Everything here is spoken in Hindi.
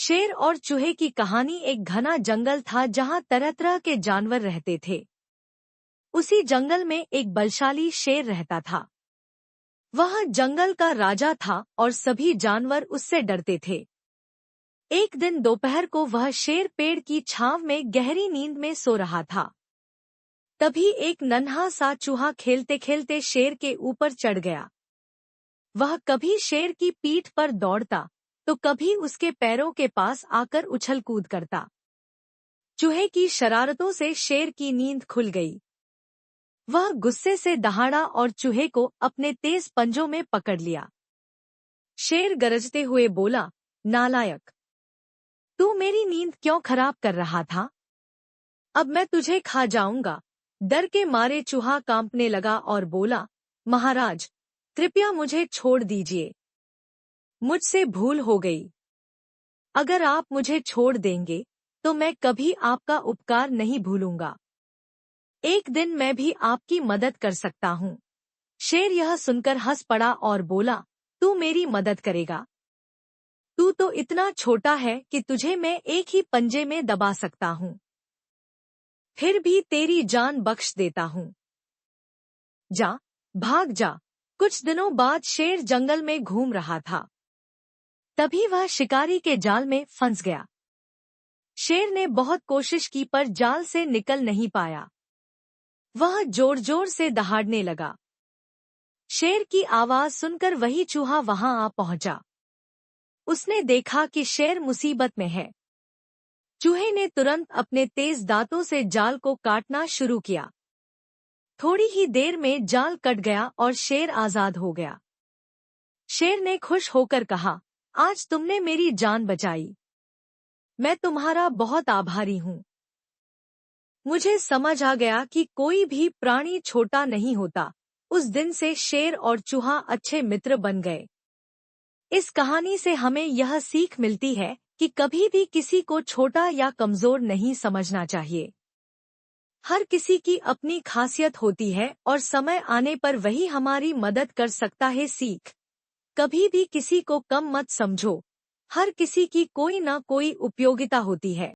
शेर और चूहे की कहानी। एक घना जंगल था जहाँ तरह तरह के जानवर रहते थे। उसी जंगल में एक बलशाली शेर रहता था। वह जंगल का राजा था और सभी जानवर उससे डरते थे। एक दिन दोपहर को वह शेर पेड़ की छांव में गहरी नींद में सो रहा था। तभी एक नन्हा सा चूहा खेलते खेलते शेर के ऊपर चढ़ गया। वह कभी शेर की पीठ पर दौड़ता तो कभी उसके पैरों के पास आकर उछल कूद करता। चूहे की शरारतों से शेर की नींद खुल गई। वह गुस्से से दहाड़ा और चूहे को अपने तेज पंजों में पकड़ लिया। शेर गरजते हुए बोला, नालायक, तू मेरी नींद क्यों खराब कर रहा था? अब मैं तुझे खा जाऊंगा। डर के मारे चूहा कांपने लगा और बोला, महाराज, कृपया मुझे छोड़ दीजिए। मुझसे भूल हो गई। अगर आप मुझे छोड़ देंगे तो मैं कभी आपका उपकार नहीं भूलूंगा। एक दिन मैं भी आपकी मदद कर सकता हूँ। शेर यह सुनकर हंस पड़ा और बोला, तू मेरी मदद करेगा? तू तो इतना छोटा है कि तुझे मैं एक ही पंजे में दबा सकता हूँ। फिर भी तेरी जान बख्श देता हूँ। जा, भाग जा। कुछ दिनों बाद शेर जंगल में घूम रहा था। तभी वह शिकारी के जाल में फंस गया। शेर ने बहुत कोशिश की पर जाल से निकल नहीं पाया। वह जोर जोर से दहाड़ने लगा। शेर की आवाज सुनकर वही चूहा वहां आ पहुंचा। उसने देखा कि शेर मुसीबत में है। चूहे ने तुरंत अपने तेज दांतों से जाल को काटना शुरू किया। थोड़ी ही देर में जाल कट गया और शेर आजाद हो गया। शेर ने खुश होकर कहा, आज तुमने मेरी जान बचाई। मैं तुम्हारा बहुत आभारी हूँ। मुझे समझ आ गया कि कोई भी प्राणी छोटा नहीं होता। उस दिन से शेर और चूहा अच्छे मित्र बन गए। इस कहानी से हमें यह सीख मिलती है कि कभी भी किसी को छोटा या कमजोर नहीं समझना चाहिए। हर किसी की अपनी खासियत होती है और समय आने पर वही हमारी मदद कर सकता है। सीख, कभी भी किसी को कम मत समझो। हर किसी की कोई न कोई उपयोगिता होती है।